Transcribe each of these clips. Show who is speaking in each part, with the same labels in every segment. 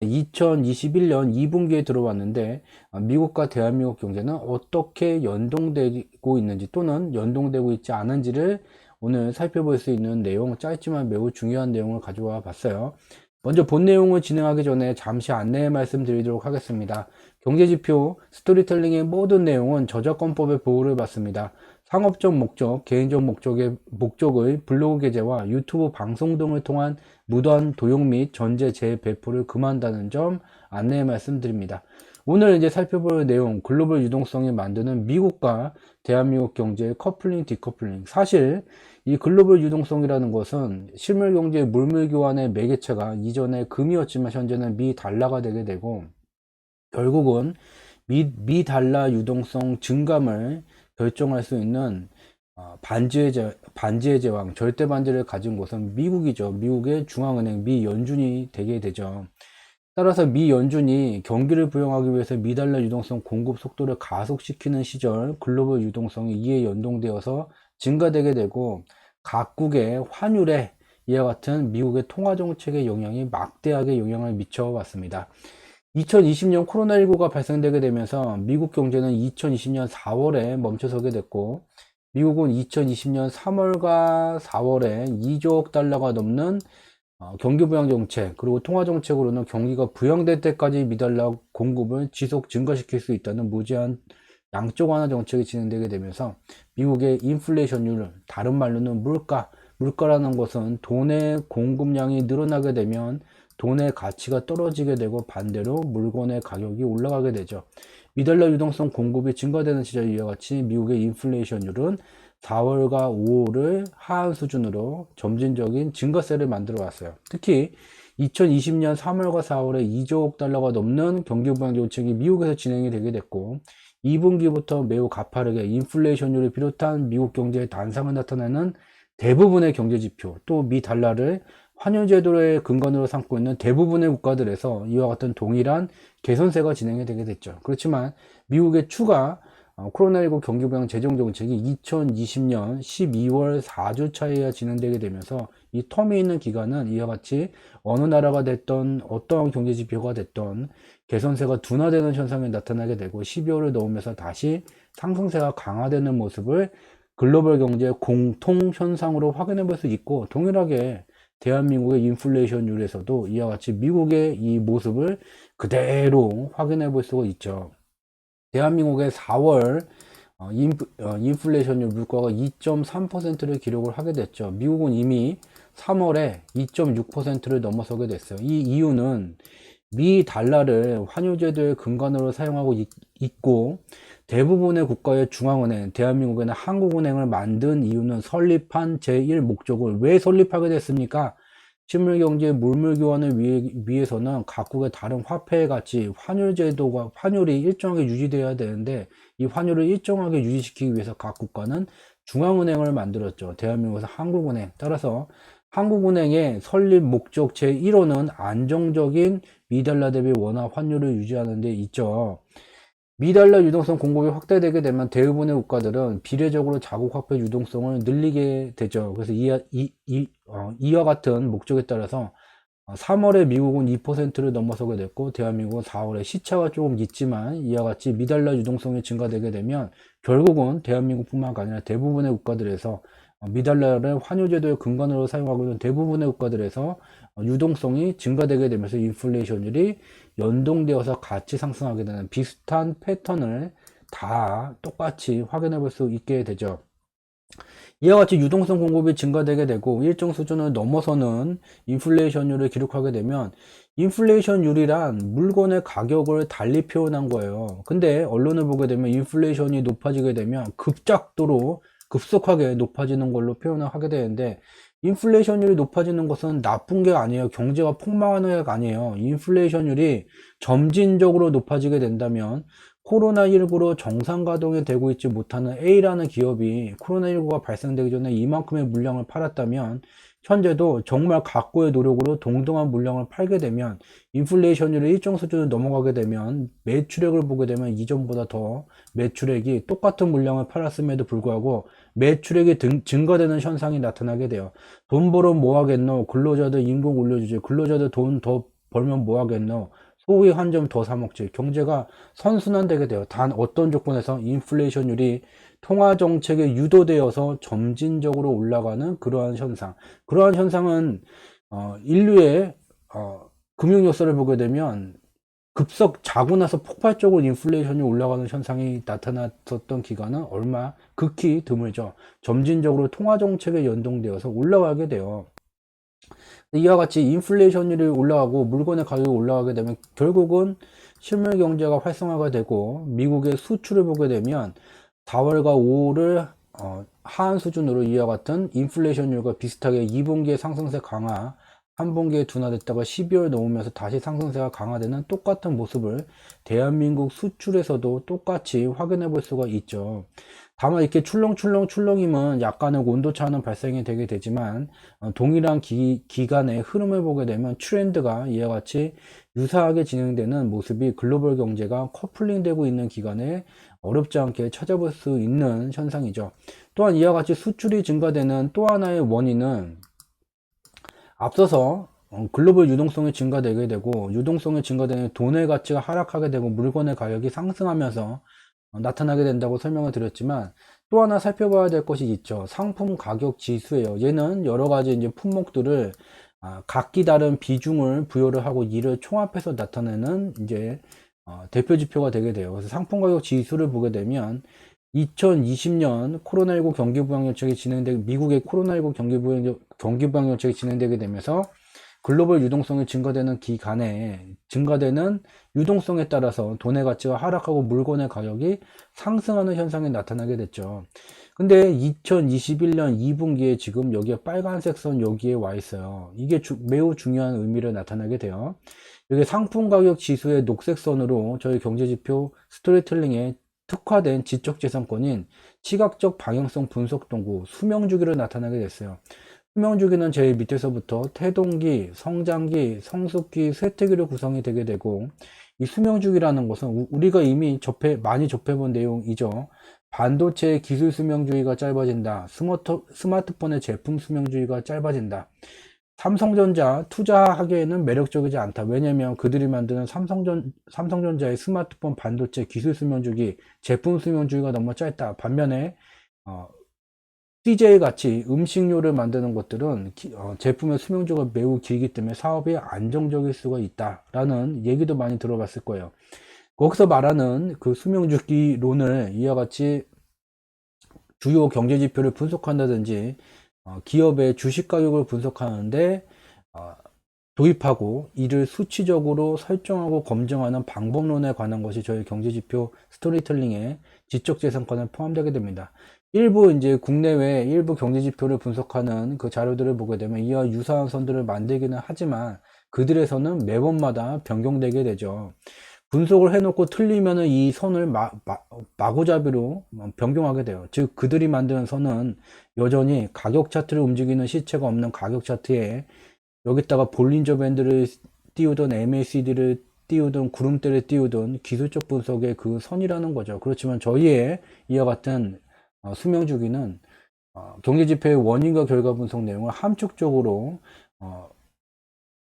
Speaker 1: 2021년 2분기에 들어왔는데 미국과 대한민국 경제는 어떻게 연동되고 있는지 또는 연동되고 있지 않은지를 오늘 살펴볼 수 있는 내용, 짧지만 매우 중요한 내용을 가져와 봤어요. 먼저 본 내용을 진행하기 전에 잠시 안내 말씀드리도록 하겠습니다. 경제지표, 스토리텔링의 모든 내용은 저작권법의 보호를 받습니다. 상업적 목적, 개인적 목적의 블로그 게재와 유튜브 방송 등을 통한 무단 도용 및 전제 재배포를 금한다는 점 안내 말씀드립니다. 오늘 이제 살펴볼 내용, 글로벌 유동성이 만드는 미국과 대한민국 경제의 커플링, 디커플링. 사실 이 글로벌 유동성이라는 것은 실물 경제 물물 교환의 매개체가 이전에 금이었지만 현재는 미 달러가 되게 되고, 결국은 미 달러 유동성 증감을 결정할 수 있는 반지의 제왕, 절대 반지를 가진 곳은 미국이죠. 미국의 중앙은행, 미 연준이 되게 되죠. 따라서 미 연준이 경기를 부양하기 위해서 미달러 유동성 공급 속도를 가속시키는 시절 글로벌 유동성이 이에 연동되어서 증가되게 되고, 각국의 환율에 이와 같은 미국의 통화 정책의 영향이 막대하게 영향을 미쳐 왔습니다. 2020년 코로나19가 발생되게 되면서 미국 경제는 2020년 4월에 멈춰서게 됐고, 미국은 2020년 3월과 4월에 2조 달러가 넘는 경기 부양 정책, 그리고 통화 정책으로는 경기가 부양될 때까지 미달러 공급을 지속 증가시킬 수 있다는 무제한 양적 완화 정책이 진행되게 되면서 미국의 인플레이션율, 다른 말로는 물가라는 것은 돈의 공급량이 늘어나게 되면 돈의 가치가 떨어지게 되고 반대로 물건의 가격이 올라가게 되죠. 미달러 유동성 공급이 증가되는 시절 이와 같이 미국의 인플레이션율은 4월과 5월을 하한 수준으로 점진적인 증가세를 만들어 왔어요. 특히 2020년 3월과 4월에 2조 달러가 넘는 경기 부양 정책이 미국에서 진행이 되게 됐고, 2분기부터 매우 가파르게 인플레이션율을 비롯한 미국 경제의 단상을 나타내는 대부분의 경제지표, 또 미 달러를 환율제도의 근간으로 삼고 있는 대부분의 국가들에서 이와 같은 동일한 개선세가 진행이 되게 됐죠. 그렇지만 미국의 추가 코로나19 경기부양 재정정책이 2020년 12월 4주 차이에 진행되게 되면서 이 텀이 있는 기간은 이와 같이 어느 나라가 됐던 어떠한 경제지표가 됐던 개선세가 둔화되는 현상이 나타나게 되고, 12월을 넘으면서 다시 상승세가 강화되는 모습을 글로벌 경제의 공통 현상으로 확인해 볼 수 있고, 동일하게 대한민국의 인플레이션율에서도 이와 같이 미국의 이 모습을 그대로 확인해 볼 수가 있죠. 대한민국의 4월 인플레이션율 물가가 2.3%를 기록을 하게 됐죠. 미국은 이미 3월에 2.6%를 넘어서게 됐어요. 이 이유는 미 달러를 환율제도의 근간으로 사용하고 있고, 대부분의 국가의 중앙은행, 대한민국에는 한국은행을 만든 이유는 설립한 제1목적을 왜 설립하게 됐습니까? 실물경제 물물 교환을 위해서는 각국의 다른 화폐의 가치, 환율이 일정하게 유지되어야 되는데, 이 환율을 일정하게 유지시키기 위해서 각 국가는 중앙은행을 만들었죠. 대한민국에서 한국은행. 따라서 한국은행의 설립 목적 제1호는 안정적인 미달러 대비 원화 환율을 유지하는 데 있죠. 미달러 유동성 공급이 확대되게 되면 대부분의 국가들은 비례적으로 자국 화폐 유동성을 늘리게 되죠. 그래서 이와 같은 목적에 따라서 3월에 미국은 2%를 넘어서게 됐고, 대한민국은 4월에 시차가 조금 있지만 이와 같이 미달러 유동성이 증가되게 되면 결국은 대한민국뿐만 아니라 대부분의 국가들에서 미달러를 환율제도의 근간으로 사용하고 있는 대부분의 국가들에서 유동성이 증가되게 되면서 인플레이션율이 연동되어서 같이 상승하게 되는 비슷한 패턴을 다 똑같이 확인해 볼 수 있게 되죠. 이와 같이 유동성 공급이 증가되게 되고 일정 수준을 넘어서는 인플레이션율을 기록하게 되면, 인플레이션율이란 물건의 가격을 달리 표현한 거예요. 근데 언론을 보게 되면 인플레이션이 높아지게 되면 급속하게 높아지는 걸로 표현을 하게 되는데, 인플레이션율이 높아지는 것은 나쁜 게 아니에요. 경제가 폭망하는 게 아니에요. 인플레이션율이 점진적으로 높아지게 된다면, 코로나19로 정상 가동이 되고 있지 못하는 A라는 기업이 코로나19가 발생되기 전에 이만큼의 물량을 팔았다면, 현재도 정말 각고의 노력으로 동등한 물량을 팔게 되면, 인플레이션율이 일정 수준을 넘어가게 되면 매출액을 보게 되면 이전보다 더 매출액이 똑같은 물량을 팔았음에도 불구하고 매출액이 증가되는 현상이 나타나게 돼요. 돈 벌어 뭐 하겠노? 근로자들 임금 올려주지. 근로자들 돈 더 벌면 뭐 하겠노? 소위 한 점 더 사 먹지. 경제가 선순환되게 돼요. 단 어떤 조건에서 인플레이션율이 통화 정책에 유도되어서 점진적으로 올라가는 그러한 현상. 그러한 현상은 인류의 금융 역사를 보게 되면 급속 자고 나서 폭발적으로 인플레이션이 올라가는 현상이 나타났었던 기간은 얼마 극히 드물죠. 점진적으로 통화 정책에 연동되어서 올라가게 돼요. 이와 같이 인플레이션율이 올라가고 물건의 가격이 올라가게 되면 결국은 실물 경제가 활성화가 되고 미국의 수출을 보게 되면 4월과 5월을 하한 수준으로 이와 같은 인플레이션율과 비슷하게 2분기에 상승세 강화, 3분기에 둔화됐다가 12월 넘으면서 다시 상승세가 강화되는 똑같은 모습을 대한민국 수출에서도 똑같이 확인해 볼 수가 있죠. 다만 이렇게 출렁출렁이면 약간의 온도차는 발생이 되게 되지만 동일한 기간의 흐름을 보게 되면 트렌드가 이와 같이 유사하게 진행되는 모습이 글로벌 경제가 커플링 되고 있는 기간에 어렵지 않게 찾아볼 수 있는 현상이죠. 또한 이와 같이 수출이 증가되는 또 하나의 원인은 앞서서 글로벌 유동성이 증가되게 되고 유동성이 증가되는 돈의 가치가 하락하게 되고 물건의 가격이 상승하면서 나타나게 된다고 설명을 드렸지만 또 하나 살펴봐야 될 것이 있죠. 상품 가격 지수예요. 얘는 여러 가지 이제 품목들을 각기 다른 비중을 부여를 하고 이를 총합해서 나타내는 이제 대표 지표가 되게 돼요. 그래서 상품 가격 지수를 보게 되면 2020년 코로나19 경기 부양 정책이 미국의 코로나19 경기 부양 정책이 진행되게 되면서 글로벌 유동성이 증가되는 기간에 증가되는 유동성에 따라서 돈의 가치가 하락하고 물건의 가격이 상승하는 현상이 나타나게 됐죠. 근데 2021년 2분기에 지금 여기에 빨간색 선 여기에 와 있어요. 이게 매우 중요한 의미를 나타나게 돼요. 여기 상품 가격 지수의 녹색 선으로 저희 경제지표 스토리텔링에 특화된 지적재산권인 시각적 방향성 분석 도구 수명주기를 나타나게 됐어요. 수명주기는 제일 밑에서부터 태동기, 성장기, 성숙기, 쇠퇴기로 구성이 되게 되고 이 수명주기라는 것은 우리가 이미 많이 접해본 내용이죠. 반도체의 기술 수명주기가 짧아진다. 스마트폰의 제품 수명주기가 짧아진다. 삼성전자 투자하기에는 매력적이지 않다. 왜냐면 그들이 만드는 삼성전자의 스마트폰 반도체 기술 수명주기, 제품 수명주기가 너무 짧다. 반면에 CJ 같이 음식료를 만드는 것들은 제품의 수명주기가 매우 길기 때문에 사업이 안정적일 수가 있다라는 얘기도 많이 들어봤을 거예요. 거기서 말하는 그 수명주기론을 이와 같이 주요 경제지표를 분석한다든지 기업의 주식 가격을 분석하는데 도입하고 이를 수치적으로 설정하고 검증하는 방법론에 관한 것이 저희 경제지표 스토리텔링의 지적재산권에 포함되게 됩니다. 일부 이제 국내외 일부 경제지표를 분석하는 그 자료들을 보게 되면 이와 유사한 선들을 만들기는 하지만 그들에서는 매번마다 변경되게 되죠. 분석을 해놓고 틀리면은 이 선을 마구잡이로 변경하게 돼요. 즉 그들이 만드는 선은 여전히 가격 차트를 움직이는 시체가 없는 가격 차트에 여기다가 볼린저 밴드를 띄우던 MACD를 띄우던 구름대를 띄우던 기술적 분석의 그 선이라는 거죠. 그렇지만 저희의 이와 같은 수명주기는 경제지표의 원인과 결과 분석 내용을 함축적으로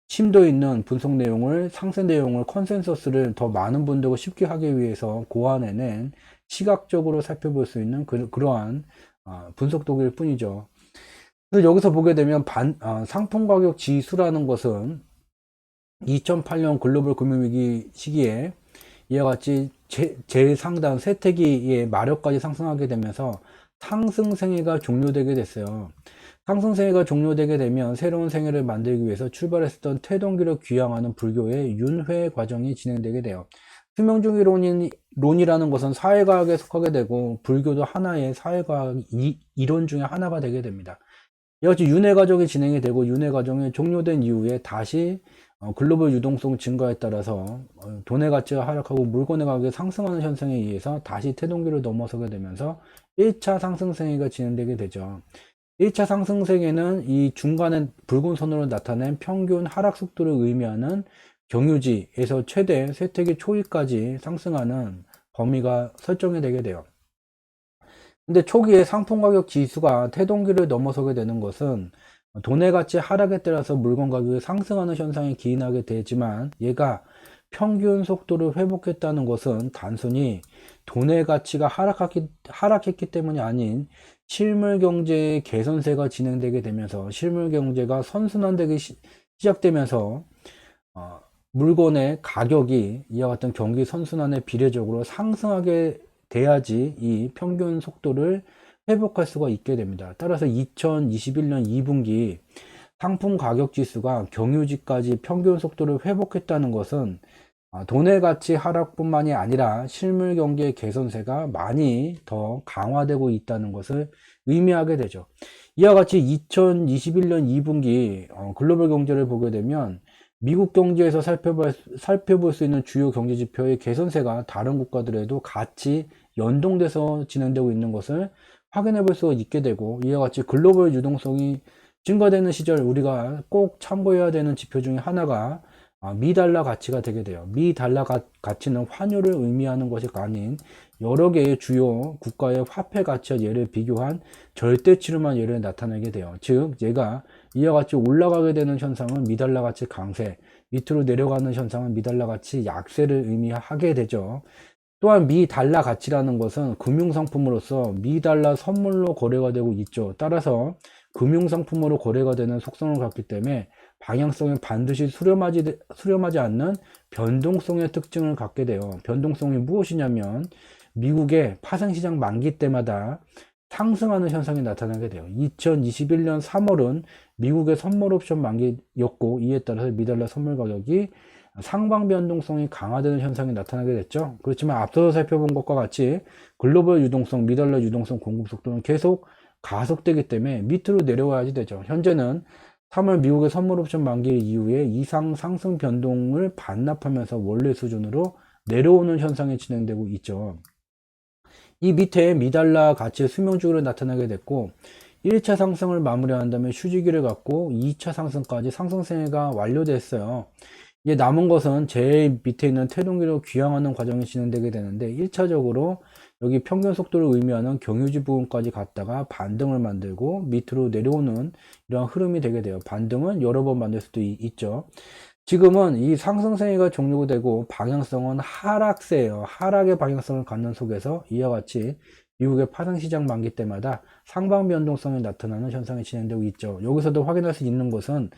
Speaker 1: 심도 있는 분석 내용을 상세 내용을 컨센서스를 더 많은 분들과 쉽게 하기 위해서 고안해낸 시각적으로 살펴볼 수 있는 그러한 분석 도구일 뿐이죠. 그래서 여기서 보게 되면 상품 가격 지수라는 것은 2008년 글로벌 금융위기 시기에 이와 같이 제상단 쇠퇴기의 마력까지 상승하게 되면서 상승생애가 종료되게 됐어요. 상승생애가 종료되게 되면 새로운 생애를 만들기 위해서 출발했었던 태동기를 귀향하는 불교의 윤회 과정이 진행되게 돼요. 수명주기론이라는 것은 사회과학에 속하게 되고 불교도 하나의 사회과학 이론 중에 하나가 되게 됩니다. 이같이 윤회 과정이 진행이 되고 윤회 과정이 종료된 이후에 다시 글로벌 유동성 증가에 따라서 돈의 가치가 하락하고 물건의 가격이 상승하는 현상에 의해서 다시 태동기를 넘어서게 되면서 1차 상승생애가 진행되게 되죠. 1차 상승생애는 이 중간에 붉은 선으로 나타낸 평균 하락 속도를 의미하는 경유지에서 최대 쇠퇴기 초기까지 상승하는 범위가 설정이 되게 돼요. 근데 초기에 상품 가격 지수가 태동기를 넘어서게 되는 것은 돈의 가치 하락에 따라서 물건 가격이 상승하는 현상이 기인하게 되지만 얘가 평균 속도를 회복했다는 것은 단순히 돈의 가치가 하락했기 때문이 아닌 실물 경제의 개선세가 진행되게 되면서 실물 경제가 선순환되기 시작되면서 물건의 가격이 이와 같은 경기 선순환에 비례적으로 상승하게 돼야지 이 평균 속도를 회복할 수가 있게 됩니다. 따라서 2021년 2분기 상품 가격 지수가 경유지까지 평균 속도를 회복했다는 것은 돈의 가치 하락뿐만이 아니라 실물 경기의 개선세가 많이 더 강화되고 있다는 것을 의미하게 되죠. 이와 같이 2021년 2분기 글로벌 경제를 보게 되면 미국 경제에서 살펴볼 수 있는 주요 경제 지표의 개선세가 다른 국가들에도 같이 연동돼서 진행되고 있는 것을 확인해 볼 수가 있게 되고, 이와 같이 글로벌 유동성이 증가되는 시절 우리가 꼭 참고해야 되는 지표 중에 하나가 미달러 가치가 되게 돼요. 미달러 가치는 환율을 의미하는 것이 아닌 여러 개의 주요 국가의 화폐 가치와 얘를 비교한 절대치로만 얘를 나타내게 돼요. 즉 얘가 이와 같이 올라가게 되는 현상은 미달러 가치 강세, 밑으로 내려가는 현상은 미달러 가치 약세를 의미하게 되죠. 또한 미달러 가치라는 것은 금융상품으로서 미달러 선물로 거래가 되고 있죠. 따라서 금융상품으로 거래가 되는 속성을 갖기 때문에 방향성에 반드시 수렴하지 않는 변동성의 특징을 갖게 돼요. 변동성이 무엇이냐면 미국의 파생시장 만기 때마다 상승하는 현상이 나타나게 돼요. 2021년 3월은 미국의 선물 옵션 만기였고, 이에 따라서 미달러 선물 가격이 상방 변동성이 강화되는 현상이 나타나게 됐죠. 그렇지만 앞서서 살펴본 것과 같이 글로벌 유동성, 미달러 유동성 공급 속도는 계속 가속되기 때문에 밑으로 내려와야지 되죠. 현재는 3월 미국의 선물 옵션 만기 이후에 이상 상승 변동을 반납하면서 원래 수준으로 내려오는 현상이 진행되고 있죠. 이 밑에 미달러 가치의 수명주기로 나타나게 됐고, 1차 상승을 마무리한 다음에 휴지기를 갖고 2차 상승까지 상승세가 완료됐어요. 이제 남은 것은 제일 밑에 있는 태동기로 귀향하는 과정이 진행되게 되는데, 1차적으로 여기 평균 속도를 의미하는 경유지 부분까지 갔다가 반등을 만들고 밑으로 내려오는 이러한 흐름이 되게 돼요. 반등은 여러 번 만들 수도 있죠. 지금은 이 상승세가 종료가 되고 방향성은 하락세예요. 하락의 방향성을 갖는 속에서 이와 같이 미국의 파생시장 만기 때마다 상방 변동성이 나타나는 현상이 진행되고 있죠. 여기서도 확인할 수 있는 것은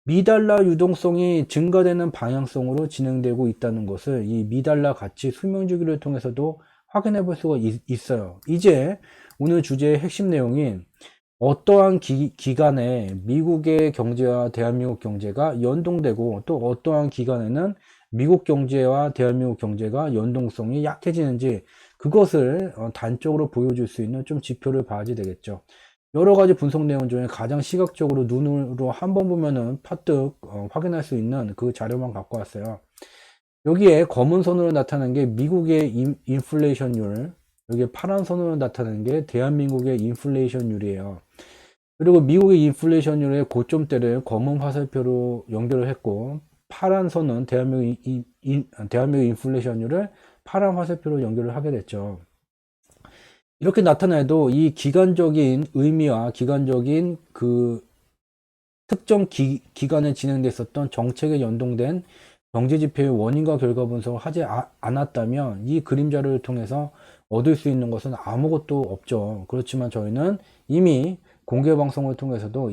Speaker 1: 미달러 유동성이 증가되는 방향성으로 진행되고 있다는 것을 이 미달러 가치 수명주기를 통해서도 확인해 볼 수가 있어요. 이제 오늘 주제의 핵심 내용인 어떠한 기간에 미국의 경제와 대한민국 경제가 연동되고 또 어떠한 기간에는 미국 경제와 대한민국 경제가 연동성이 약해지는지 그것을 단적으로 보여줄 수 있는 좀 지표를 봐야지 되겠죠. 여러 가지 분석 내용 중에 가장 시각적으로 눈으로 한번 보면은 파뜩 확인할 수 있는 그 자료만 갖고 왔어요. 여기에 검은 선으로 나타난 게 미국의 인플레이션율, 여기에 파란 선으로 나타나는 게 대한민국의 인플레이션율이에요. 그리고 미국의 인플레이션율의 고점대를 검은 화살표로 연결을 했고, 파란 선은 대한민국 인플레이션율을 파란 화살표로 연결을 하게 됐죠. 이렇게 나타나도 이 기간적인 의미와 기간적인 그 특정 기간에 진행됐었던 정책에 연동된 경제지표의 원인과 결과 분석을 하지 않았다면 이 그림자를 통해서 얻을 수 있는 것은 아무것도 없죠. 그렇지만 저희는 이미 공개방송을 통해서도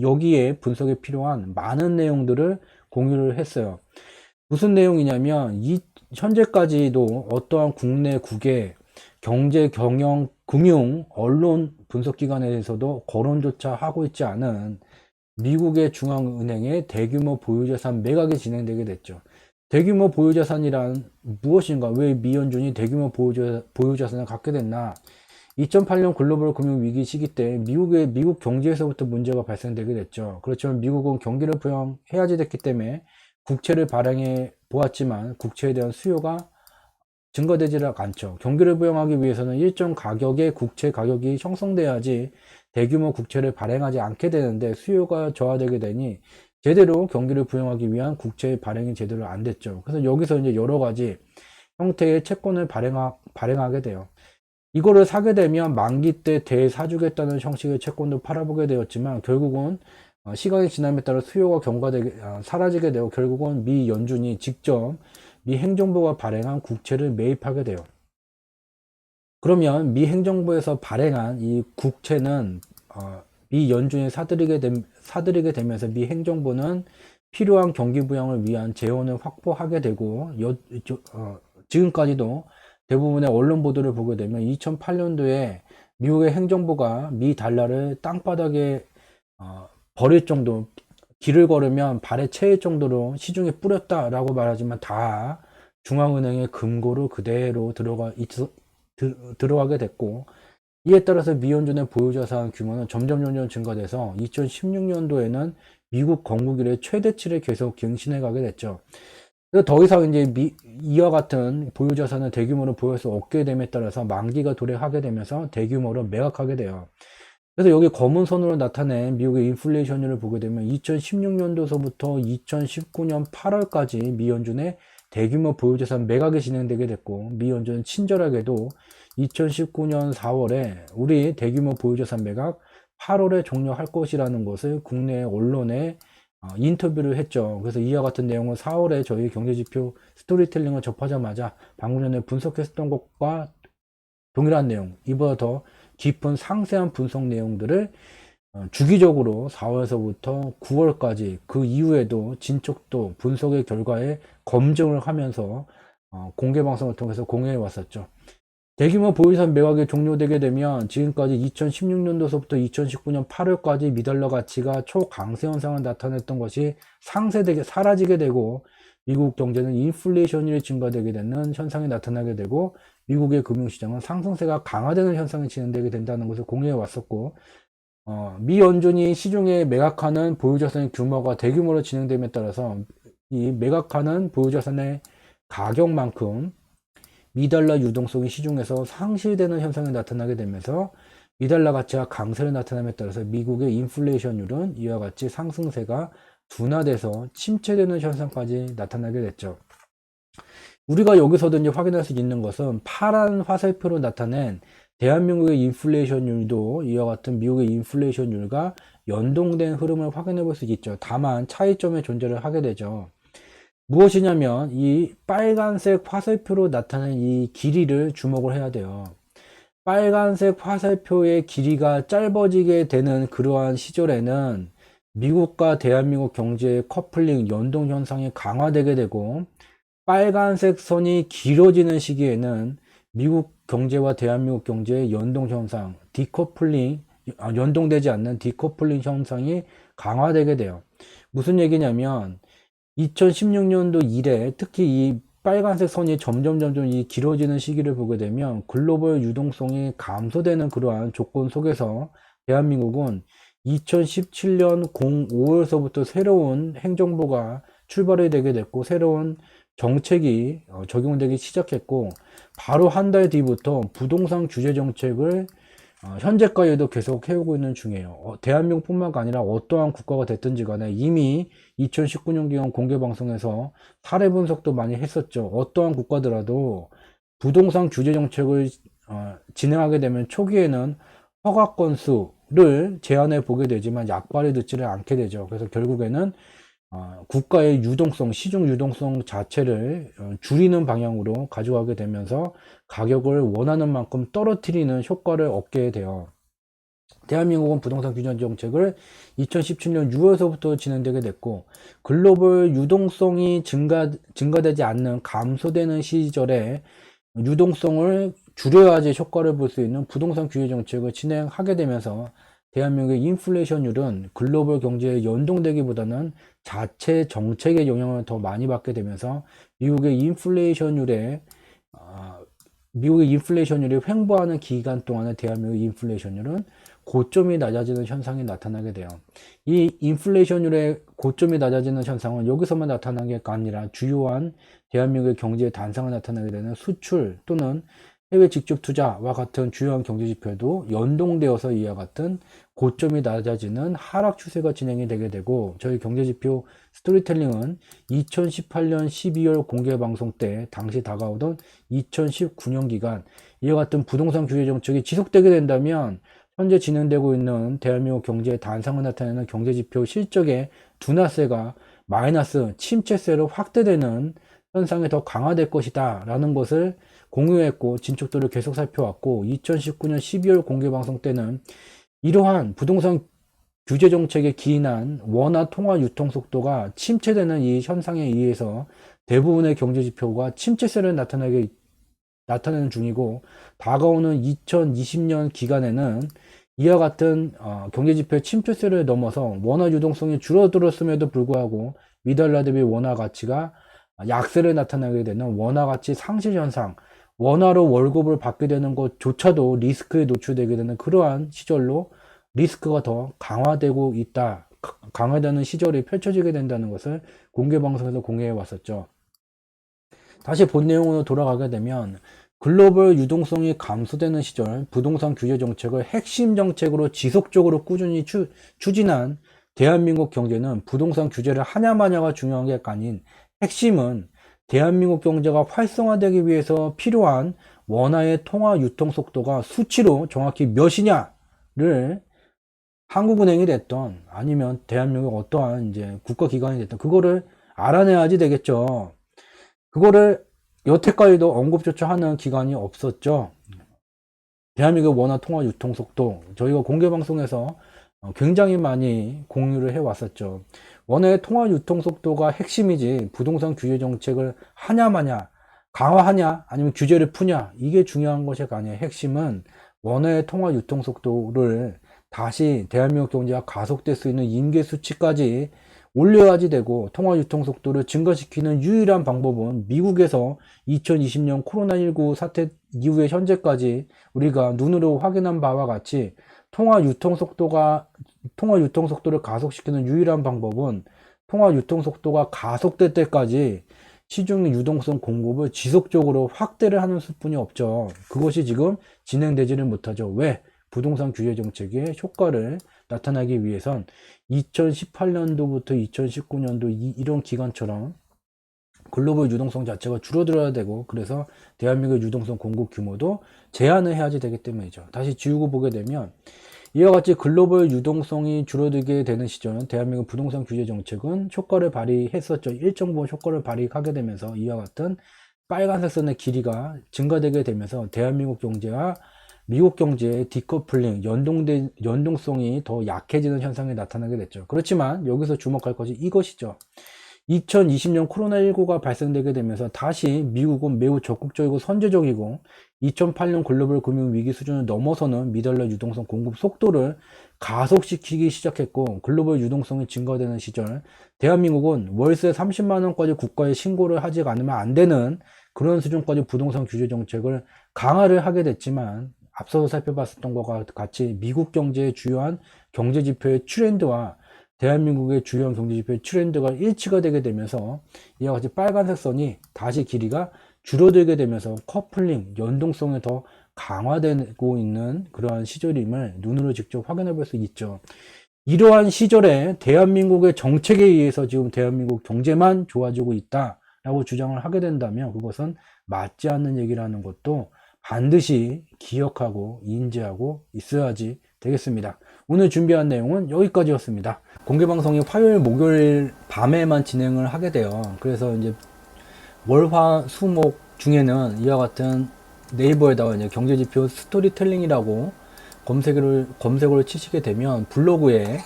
Speaker 1: 여기에 분석에 필요한 많은 내용들을 공유를 했어요. 무슨 내용이냐면 현재까지도 어떠한 국내 국외 경제, 경영, 금융, 언론 분석기관에 대해서도 거론조차 하고 있지 않은 미국의 중앙은행의 대규모 보유자산 매각이 진행되게 됐죠. 대규모 보유자산이란 무엇인가? 왜 미연준이 대규모 보유자산을 갖게 됐나? 2008년 글로벌 금융위기 시기 때 미국 경제에서부터 문제가 발생되게 됐죠. 그렇지만 미국은 경기를 부양해야지 됐기 때문에 국채를 발행해 보았지만 국채에 대한 수요가 증가되지 않죠. 경기를 부양하기 위해서는 일정 가격의 국채 가격이 형성돼야지 대규모 국채를 발행하지 않게 되는데 수요가 저하되게 되니 제대로 경기를 부양하기 위한 국채 발행이 제대로 안 됐죠. 그래서 여기서 이제 여러 가지 형태의 채권을 발행하게 돼요. 이거를 사게 되면 만기 때 대사주겠다는 형식의 채권도 팔아보게 되었지만 결국은 시간이 지남에 따라 수요가 사라지게 되고 결국은 미 연준이 직접 미 행정부가 발행한 국채를 매입하게 돼요. 그러면 미 행정부에서 발행한 이 국채는 미 연준이 사들이게 되면서 미 행정부는 필요한 경기 부양을 위한 재원을 확보하게 되고 지금까지도 대부분의 언론 보도를 보게 되면 2008년도에 미국의 행정부가 미 달러를 땅바닥에 버릴 정도, 길을 걸으면 발에 채일 정도로 시중에 뿌렸다라고 말하지만 다 중앙은행의 금고로 그대로 들어가게 됐고, 이에 따라서 미연준의 보유자산 규모는 점점 증가돼서 2016년도에는 미국 건국 이래 최대치를 계속 갱신해 가게 됐죠. 그래서 더 이상 이제 이와 같은 보유자산을 대규모로 보유할 수 없게 됨에 따라서 만기가 도래하게 되면서 대규모로 매각하게 돼요. 그래서 여기 검은 선으로 나타낸 미국의 인플레이션율을 보게 되면 2016년도서부터 2019년 8월까지 미연준의 대규모 보유자산 매각이 진행되게 됐고, 미연준은 친절하게도 2019년 4월에 우리 대규모 보유자산 매각 8월에 종료할 것이라는 것을 국내 언론에 인터뷰를 했죠. 그래서 이와 같은 내용을 4월에 저희 경제지표 스토리텔링을 접하자마자 방금 전에 분석했던 것과 동일한 내용, 이보다 더 깊은 상세한 분석 내용들을 주기적으로 4월에서부터 9월까지 그 이후에도 진척도 분석의 결과에 검증을 하면서 공개 방송을 통해서 공유해 왔었죠. 대규모 보유산 매각이 종료되게 되면 지금까지 2016년도서부터 2019년 8월까지 미달러 가치가 초강세 현상을 나타냈던 것이 사라지게 되고, 미국 경제는 인플레이션율이 증가되게 되는 현상이 나타나게 되고, 미국의 금융시장은 상승세가 강화되는 현상이 진행되게 된다는 것을 공유해 왔었고, 미 연준이 시중에 매각하는 보유자산의 규모가 대규모로 진행됨에 따라서 이 매각하는 보유자산의 가격만큼 미달러 유동성이 시중에서 상실되는 현상이 나타나게 되면서 미달러 가치가 강세를 나타남에 따라서 미국의 인플레이션율은 이와 같이 상승세가 둔화돼서 침체되는 현상까지 나타나게 됐죠. 우리가 여기서도 이제 확인할 수 있는 것은 파란 화살표로 나타낸 대한민국의 인플레이션율도 이와 같은 미국의 인플레이션율과 연동된 흐름을 확인해 볼 수 있죠. 다만 차이점의 존재를 하게 되죠. 무엇이냐면 이 빨간색 화살표로 나타낸 이 길이를 주목을 해야 돼요. 빨간색 화살표의 길이가 짧아지게 되는 그러한 시절에는 미국과 대한민국 경제의 커플링 연동 현상이 강화되게 되고, 빨간색 선이 길어지는 시기에는 미국 경제와 대한민국 경제의 연동 현상, 연동되지 않는 디커플링 현상이 강화되게 돼요. 무슨 얘기냐면 2016년도 이래 특히 이 빨간색 선이 점점 이 길어지는 시기를 보게 되면 글로벌 유동성이 감소되는 그러한 조건 속에서 대한민국은 2017년 05월서부터 새로운 행정부가 출발이 되게 됐고, 새로운 정책이 적용되기 시작했고, 바로 한 달 뒤부터 부동산 규제 정책을 현재까지도 계속 해오고 있는 중이에요. 대한민국뿐만 아니라 어떠한 국가가 됐든지 간에 이미 2019년경 공개방송에서 사례 분석도 많이 했었죠. 어떠한 국가더라도 부동산 규제 정책을 진행하게 되면 초기에는 허가 건수를 제한해 보게 되지만 약발이 듣지를 않게 되죠. 그래서 결국에는 국가의 유동성, 시중 유동성 자체를 줄이는 방향으로 가져가게 되면서 가격을 원하는 만큼 떨어뜨리는 효과를 얻게 돼요. 대한민국은 부동산 규제 정책을 2017년 6월서부터 진행되게 됐고, 글로벌 유동성이 증가되지 않는 감소되는 시절에 유동성을 줄여야지 효과를 볼 수 있는 부동산 규제 정책을 진행하게 되면서 대한민국의 인플레이션율은 글로벌 경제에 연동되기보다는 자체 정책의 영향을 더 많이 받게 되면서 미국의 인플레이션율이 횡보하는 기간 동안에 대한민국의 인플레이션율은 고점이 낮아지는 현상이 나타나게 돼요. 이 인플레이션율의 고점이 낮아지는 현상은 여기서만 나타나는 게 아니라 주요한 대한민국의 경제의 단상을 나타나게 되는 수출 또는 해외 직접 투자와 같은 주요한 경제 지표도 연동되어서 이와 같은 고점이 낮아지는 하락 추세가 진행이 되게 되고, 저희 경제 지표 스토리텔링은 2018년 12월 공개 방송 때 당시 다가오던 2019년 기간 이와 같은 부동산 규제 정책이 지속되게 된다면 현재 진행되고 있는 대한민국 경제의 단상을 나타내는 경제 지표 실적의 둔화세가 마이너스 침체세로 확대되는 현상이 더 강화될 것이다 라는 것을 공유했고, 진척도를 계속 살펴왔고, 2019년 12월 공개방송 때는 이러한 부동산 규제 정책에 기인한 원화 통화 유통 속도가 침체되는 이 현상에 의해서 대부분의 경제 지표가 침체세를 나타내는 중이고, 다가오는 2020년 기간에는 이와 같은 경제 지표의 침체세를 넘어서 원화 유동성이 줄어들었음에도 불구하고 미달러 대비 원화 가치가 약세를 나타나게 되는 원화 가치 상실 현상, 원화로 월급을 받게 되는 것조차도 리스크에 노출되게 되는 그러한 시절로 리스크가 더 강화되고 있다, 강화되는 시절이 펼쳐지게 된다는 것을 공개방송에서 공개해 왔었죠. 다시 본 내용으로 돌아가게 되면, 글로벌 유동성이 감소되는 시절 부동산 규제 정책을 핵심 정책으로 지속적으로 꾸준히 추진한 대한민국 경제는 부동산 규제를 하냐마냐가 중요한 게 아닌, 핵심은 대한민국 경제가 활성화되기 위해서 필요한 원화의 통화 유통 속도가 수치로 정확히 몇이냐를 한국은행이 됐던 아니면 대한민국 어떠한 이제 국가기관이 됐던 그거를 알아내야지 되겠죠. 그거를 여태까지도 언급조차 하는 기관이 없었죠. 대한민국 원화 통화 유통 속도, 저희가 공개방송에서 굉장히 많이 공유를 해 왔었죠. 원화의 통화 유통 속도가 핵심이지 부동산 규제 정책을 하냐 마냐, 강화하냐 아니면 규제를 푸냐, 이게 중요한 것이 아니에요. 핵심은 원화의 통화 유통 속도를 다시 대한민국 경제가 가속될 수 있는 임계 수치까지 올려야지 되고, 통화 유통 속도를 증가시키는 유일한 방법은 미국에서 2020년 코로나19 사태 이후에 현재까지 우리가 눈으로 확인한 바와 같이 통화 유통 속도를 가속시키는 유일한 방법은 통화 유통 속도가 가속될 때까지 시중 유동성 공급을 지속적으로 확대를 하는 수뿐이 없죠. 그것이 지금 진행되지는 못하죠. 왜? 부동산 규제 정책의 효과를 나타나기 위해선 2018년도부터 2019년도 이런 기간처럼 글로벌 유동성 자체가 줄어들어야 되고, 그래서 대한민국 유동성 공급 규모도 제한을 해야지 되기 때문이죠. 다시 지우고 보게 되면, 이와 같이 글로벌 유동성이 줄어들게 되는 시절 대한민국 부동산 규제 정책은 효과를 발휘했었죠. 일정 부분 효과를 발휘하게 되면서 이와 같은 빨간색 선의 길이가 증가되게 되면서 대한민국 경제와 미국 경제의 디커플링, 연동성이 더 약해지는 현상이 나타나게 됐죠. 그렇지만 여기서 주목할 것이 이것이죠. 2020년 코로나19가 발생되게 되면서 다시 미국은 매우 적극적이고 선제적이고 2008년 글로벌 금융위기 수준을 넘어서는 미달러 유동성 공급 속도를 가속시키기 시작했고, 글로벌 유동성이 증가되는 시절 대한민국은 월세 30만원까지 국가에 신고를 하지 않으면 안 되는 그런 수준까지 부동산 규제 정책을 강화를 하게 됐지만, 앞서서 살펴봤었던 것과 같이 미국 경제의 주요한 경제지표의 트렌드와 대한민국의 주요한 경제지표의 트렌드가 일치가 되게 되면서 이와 같이 빨간색 선이 다시 길이가 줄어들게 되면서 커플링, 연동성이 더 강화되고 있는 그러한 시절임을 눈으로 직접 확인해 볼 수 있죠. 이러한 시절에 대한민국의 정책에 의해서 지금 대한민국 경제만 좋아지고 있다라고 주장을 하게 된다면 그것은 맞지 않는 얘기라는 것도 반드시 기억하고 인지하고 있어야지 되겠습니다. 오늘 준비한 내용은 여기까지였습니다. 공개방송이 화요일, 목요일 밤에만 진행을 하게 돼요. 그래서 이제 월, 화, 수, 목 중에는 이와 같은 네이버에다가 이제 경제지표 스토리텔링이라고 검색어를 치시게 되면 블로그에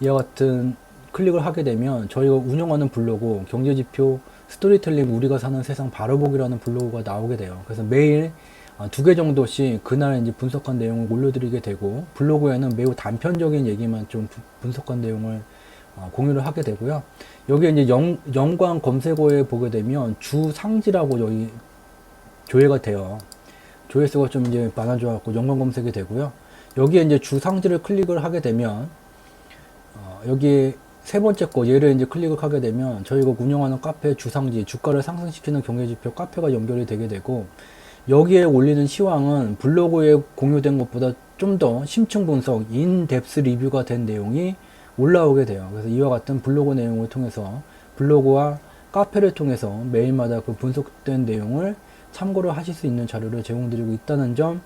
Speaker 1: 이와 같은 클릭을 하게 되면 저희가 운영하는 블로그 경제지표 스토리텔링 우리가 사는 세상 바로보기라는 블로그가 나오게 돼요. 그래서 매일 2개 정도씩 그날 이제 분석한 내용을 올려드리게 되고, 블로그에는 매우 단편적인 얘기만 좀 분석한 내용을 공유를 하게 되고요. 여기에 이제 연관 검색어에 보게 되면 주 상지라고 여기 조회가 돼요. 조회수가 좀 이제 많아져갖고 연관 검색이 되고요. 여기에 이제 주 상지를 클릭을 하게 되면 여기 세 번째 거 얘를 이제 클릭을 하게 되면 저희가 운영하는 카페 주상지, 주가를 상승시키는 경제지표 카페가 연결이 되게 되고, 여기에 올리는 시황은 블로그에 공유된 것보다 좀 더 심층 분석, 인덱스 리뷰가 된 내용이 올라오게 돼요. 그래서 이와 같은 블로그 내용을 통해서 블로그와 카페를 통해서 매일마다 그 분석된 내용을 참고로 하실 수 있는 자료를 제공드리고 있다는 점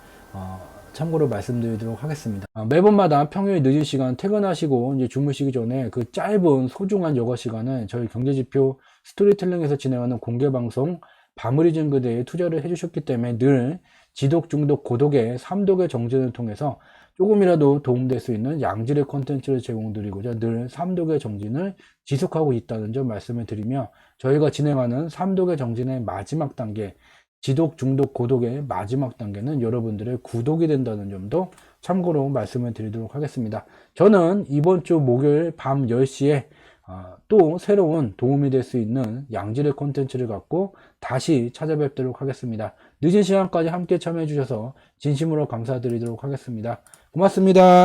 Speaker 1: 참고로 말씀드리도록 하겠습니다. 매번마다 평일 늦은 시간 퇴근하시고 이제 주무시기 전에 그 짧은 소중한 여가 시간을 저희 경제지표 스토리텔링에서 진행하는 공개방송 바무리즘 그대에 투자를 해주셨기 때문에 늘 지독, 중독, 고독의 3독의 정진을 통해서 조금이라도 도움될 수 있는 양질의 콘텐츠를 제공드리고자 늘 3독의 정진을 지속하고 있다는 점 말씀을 드리며 저희가 진행하는 3독의 정진의 마지막 단계 지독, 중독, 고독의 마지막 단계는 여러분들의 구독이 된다는 점도 참고로 말씀을 드리도록 하겠습니다. 저는 이번 주 목요일 밤 10시에 또 새로운 도움이 될 수 있는 양질의 콘텐츠를 갖고 다시 찾아뵙도록 하겠습니다. 늦은 시간까지 함께 참여해 주셔서 진심으로 감사드리도록 하겠습니다. 고맙습니다.